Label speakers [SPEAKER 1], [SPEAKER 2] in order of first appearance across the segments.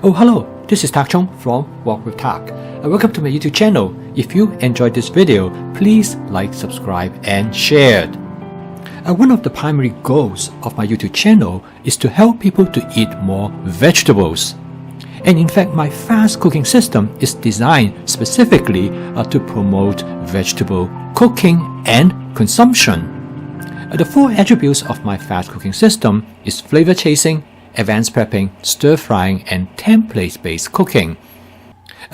[SPEAKER 1] Oh hello, this is Tak Chong from Walk with Tak. Welcome to my YouTube channel. If you enjoyed this video, please like, subscribe and share. One of the primary goals of my YouTube channel is to help people to eat more vegetables. And in fact, my fast cooking system is designed specifically to promote vegetable cooking and consumption. The four attributes of my fast cooking system is flavor chasing, advanced prepping, stir frying, and template-based cooking.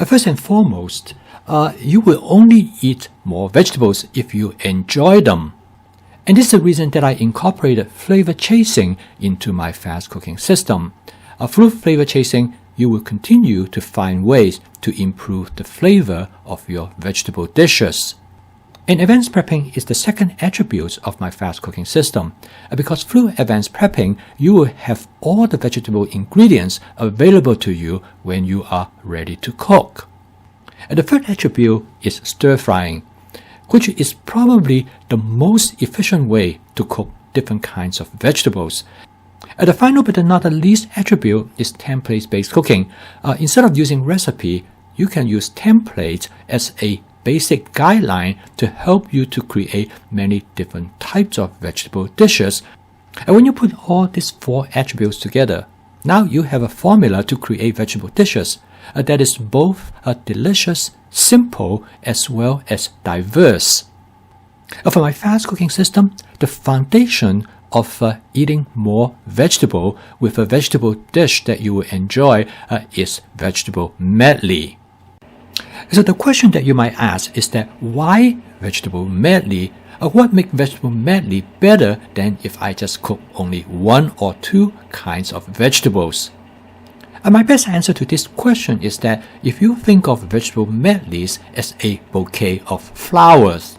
[SPEAKER 1] First and foremost, you will only eat more vegetables if you enjoy them. And this is the reason that I incorporated flavor chasing into my fast cooking system. Through flavor chasing, you will continue to find ways to improve the flavor of your vegetable dishes. And advanced prepping is the second attribute of my fast cooking system, because through advanced prepping, you will have all the vegetable ingredients available to you when you are ready to cook. And the third attribute is stir frying, which is probably the most efficient way to cook different kinds of vegetables. The final but not the least attribute is template-based cooking. Instead of using recipe, you can use template as a basic guideline to help you to create many different types of vegetable dishes. And when you put all these four attributes together, now you have a formula to create vegetable dishes that is both delicious, simple, as well as diverse. For my fast cooking system, the foundation of eating more vegetable with a vegetable dish that you will enjoy is vegetable medley. So the question that you might ask is that why vegetable medley? What makes vegetable medley better than if I just cook only one or two kinds of vegetables? My best answer to this question is that if you think of vegetable medleys as a bouquet of flowers,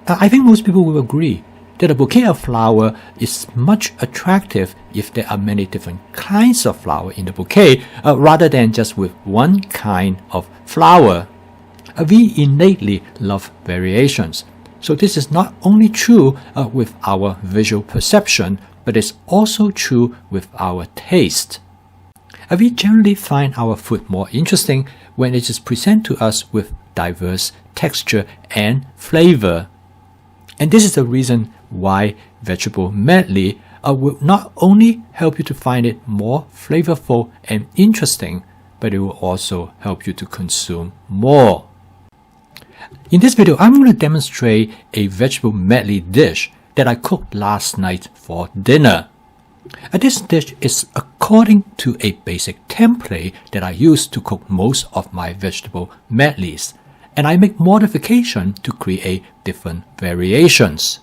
[SPEAKER 1] I think most people will agree that a bouquet of flower is much attractive if there are many different kinds of flower in the bouquet rather than just with one kind of flower. We innately love variations. So this is not only true with our visual perception, but it's also true with our taste. We generally find our food more interesting when it is presented to us with diverse texture and flavor. And this is the reason why vegetable medley will not only help you to find it more flavorful and interesting, but it will also help you to consume more. In this video, I'm going to demonstrate a vegetable medley dish that I cooked last night for dinner. This dish is according to a basic template that I use to cook most of my vegetable medleys, and I make modification to create different variations.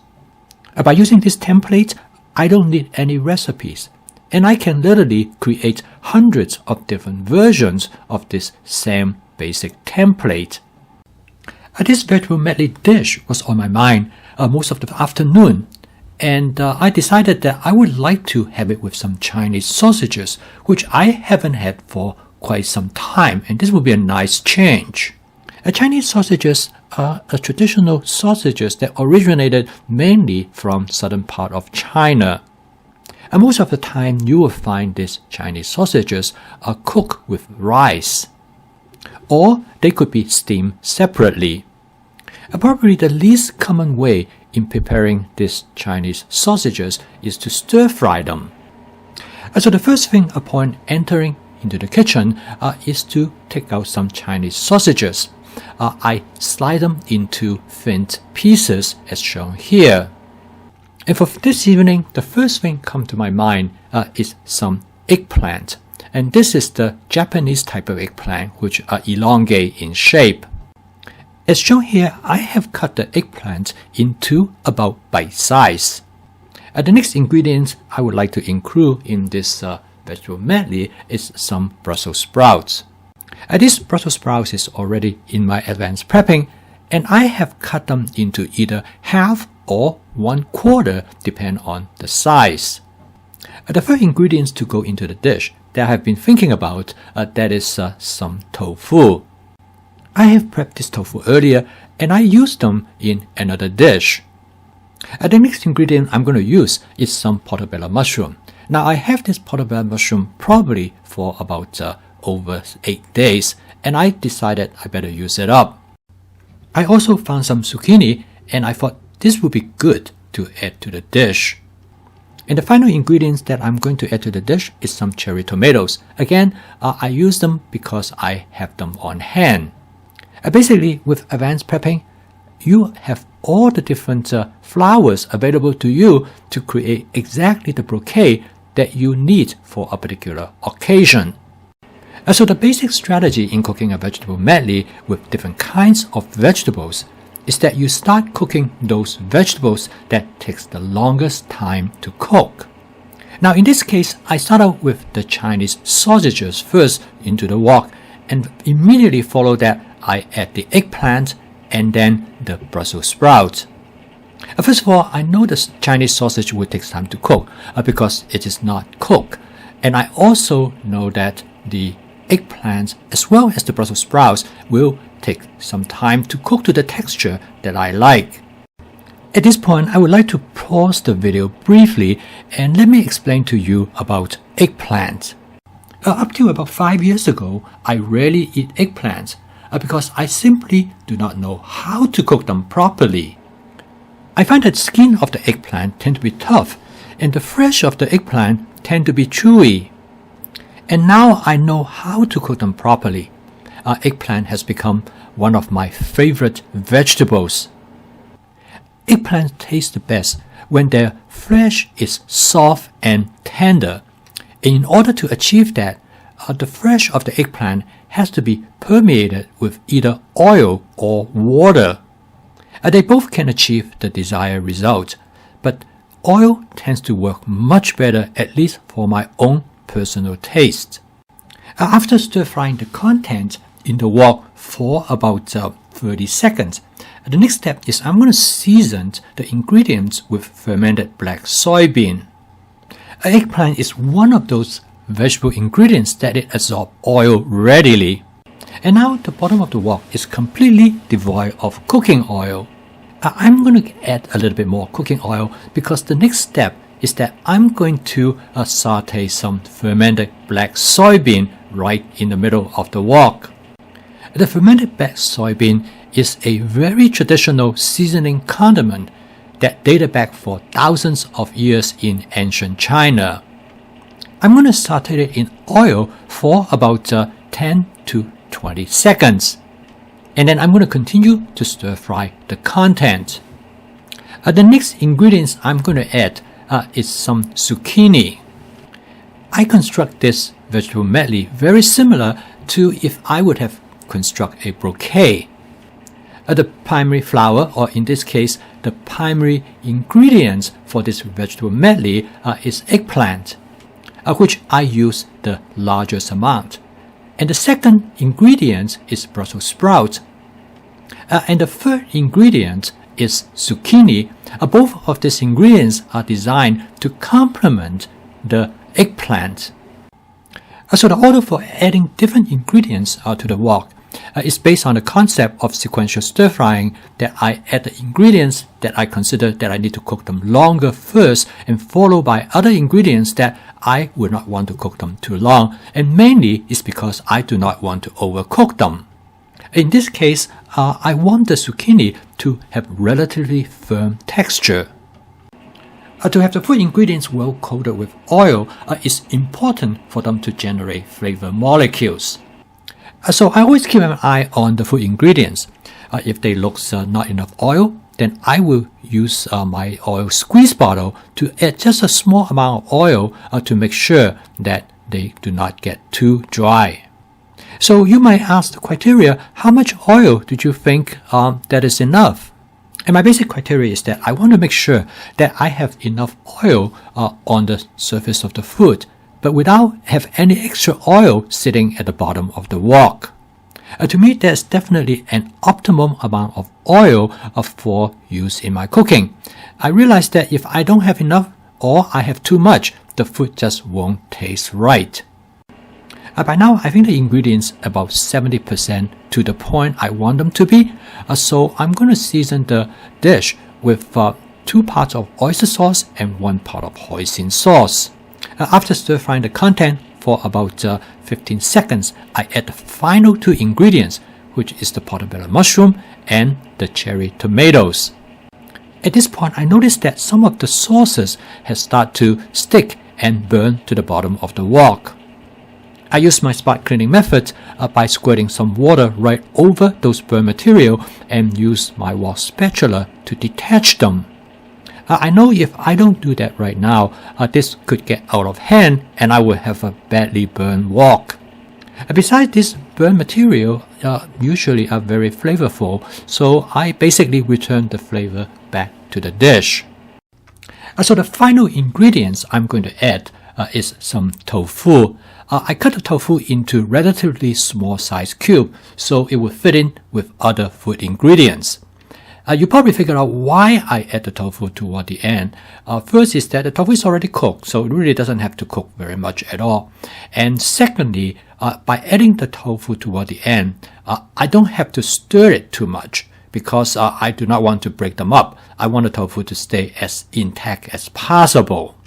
[SPEAKER 1] By using this template, I don't need any recipes, and I can literally create hundreds of different versions of this same basic template. This vegetable medley dish was on my mind most of the afternoon, and I decided that I would like to have it with some Chinese sausages, which I haven't had for quite some time, and this would be a nice change. Chinese sausages are traditional sausages that originated mainly from southern part of China. And most of the time you will find these Chinese sausages are cooked with rice, or they could be steamed separately. Probably the least common way in preparing these Chinese sausages is to stir fry them. So the first thing upon entering into the kitchen is to take out some Chinese sausages. I slice them into thin pieces as shown here. And for this evening, the first thing come to my mind is some eggplant. And this is the Japanese type of eggplant, which are elongate in shape. As shown here, I have cut the eggplant into about bite size. The next ingredient I would like to include in this vegetable medley is some Brussels sprouts. This Brussels sprouts is already in my advanced prepping, and I have cut them into either half or 1/4 depending on the size. The first ingredients to go into the dish that I have been thinking about that is some tofu. I have prepped this tofu earlier and I used them in another dish. The next ingredient I'm going to use is some portobello mushroom. Now I have this portobello mushroom probably for about over 8 days, and I decided I better use it up. I also found some zucchini, and I thought this would be good to add to the dish. And the final ingredients that I'm going to add to the dish is some cherry tomatoes. Again, I use them because I have them on hand. Basically, with advanced prepping, you have all the different flours available to you to create exactly the bouquet that you need for a particular occasion. So the basic strategy in cooking a vegetable medley with different kinds of vegetables is that you start cooking those vegetables that takes the longest time to cook. Now in this case, I start out with the Chinese sausages first into the wok, and immediately follow that I add the eggplant and then the Brussels sprout. First of all, I know the Chinese sausage will take time to cook because it is not cooked, and I also know that the eggplant as well as the Brussels sprouts will take some time to cook to the texture that I like. At this point, I would like to pause the video briefly and let me explain to you about eggplant. Up to about 5 years ago, I rarely eat eggplants because I simply do not know how to cook them properly. I find that the skin of the eggplant tend to be tough and the flesh of the eggplant tend to be chewy. And now I know how to cook them properly. Eggplant has become one of my favorite vegetables. Eggplant tastes the best when their flesh is soft and tender. And in order to achieve that, the flesh of the eggplant has to be permeated with either oil or water. They both can achieve the desired result, but oil tends to work much better, at least for my own personal taste. After stir frying the content in the wok for about 30 seconds, the next step is I'm going to season the ingredients with fermented black soybean. Eggplant is one of those vegetable ingredients that it absorbs oil readily. And now the bottom of the wok is completely devoid of cooking oil. I'm going to add a little bit more cooking oil because the next step is that I'm going to saute some fermented black soybean right in the middle of the wok. The fermented black soybean is a very traditional seasoning condiment that dated back for thousands of years in ancient China. I'm going to saute it in oil for about 10 to 20 seconds. And then I'm going to continue to stir fry the content. The next ingredients I'm going to add is some zucchini. I construct this vegetable medley very similar to if I would have construct a bouquet. The primary flour, or in this case, the primary ingredients for this vegetable medley is eggplant, which I use the largest amount. And the second ingredient is Brussels sprouts. And the third ingredient is zucchini. Both of these ingredients are designed to complement the eggplant. So the order for adding different ingredients to the wok is based on the concept of sequential stir frying, that I add the ingredients that I consider that I need to cook them longer first, and followed by other ingredients that I would not want to cook them too long, and mainly is because I do not want to overcook them. In this case, I want the zucchini to have relatively firm texture. To have the food ingredients well coated with oil is important for them to generate flavor molecules. So I always keep an eye on the food ingredients. If they look not enough oil, then I will use my oil squeeze bottle to add just a small amount of oil to make sure that they do not get too dry. So you might ask the criteria, how much oil do you think that is enough? And my basic criteria is that I want to make sure that I have enough oil on the surface of the food, but without have any extra oil sitting at the bottom of the wok. To me, there's definitely an optimum amount of oil for use in my cooking. I realize that if I don't have enough or I have too much, the food just won't taste right. By now, I think the ingredients about 70% to the point I want them to be. So I'm going to season the dish with 2 parts of oyster sauce and 1 part of hoisin sauce. After stir-frying the content for about 15 seconds, I add the final two ingredients, which is the portobello mushroom and the cherry tomatoes. At this point, I noticed that some of the sauces have started to stick and burn to the bottom of the wok. I use my spot cleaning method by squirting some water right over those burnt material and use my wok spatula to detach them. I know if I don't do that right now, this could get out of hand and I will have a badly burned wok. Besides, this burnt material usually are very flavorful, so I basically return the flavor back to the dish. So the final ingredients I'm going to add is some tofu. I cut the tofu into relatively small size cube so it will fit in with other food ingredients. You probably figured out why I add the tofu toward the end. First is that the tofu is already cooked, so it really doesn't have to cook very much at all. And secondly, by adding the tofu toward the end, I don't have to stir it too much because I do not want to break them up. I want the tofu to stay as intact as possible.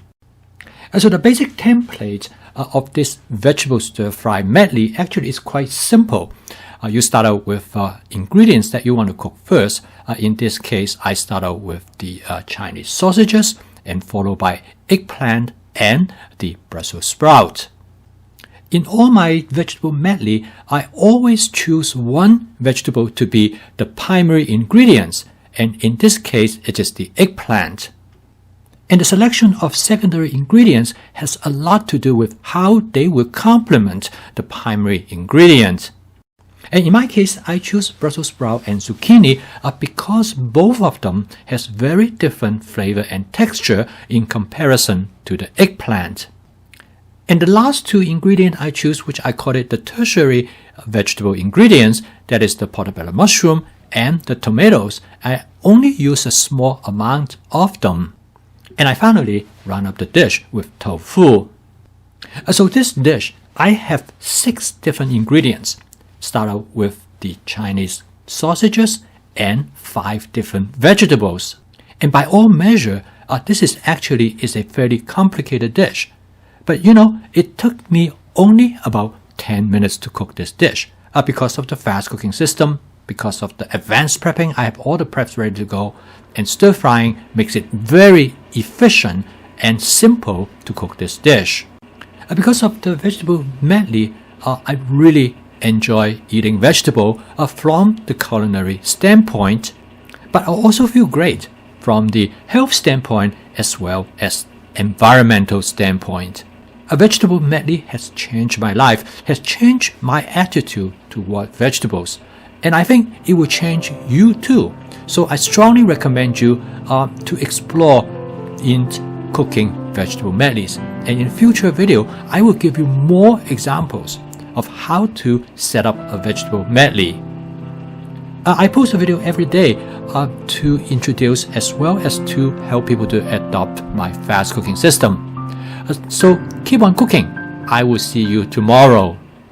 [SPEAKER 1] So the basic template of this vegetable stir-fry medley actually is quite simple. You start out with ingredients that you want to cook first. In this case, I start out with the Chinese sausages and followed by eggplant and the Brussels sprout. In all my vegetable medley, I always choose one vegetable to be the primary ingredients, and in this case, it is the eggplant. And the selection of secondary ingredients has a lot to do with how they will complement the primary ingredient. And in my case, I choose Brussels sprout and zucchini because both of them has very different flavor and texture in comparison to the eggplant. And the last two ingredients I choose, which I call it the tertiary vegetable ingredients, that is the portobello mushroom and the tomatoes, I only use a small amount of them. And I finally round up the dish with tofu. So this dish, I have 6 different ingredients. Start out with the Chinese sausages and 5 different vegetables. And by all measure, this is a fairly complicated dish. But you know, it took me only about 10 minutes to cook this dish because of the fast cooking system, because of the advanced prepping. I have all the preps ready to go, and stir frying makes it very efficient and simple to cook this dish. Because of the vegetable medley, I really enjoy eating vegetable from the culinary standpoint, but I also feel great from the health standpoint as well as environmental standpoint. A vegetable medley has changed my life, has changed my attitude toward vegetables, and I think it will change you too. So I strongly recommend you to explore in cooking vegetable medleys. And in future video, I will give you more examples of how to set up a vegetable medley. I post a video every day to introduce as well as to help people to adopt my fast cooking system. So keep on cooking. I will see you tomorrow.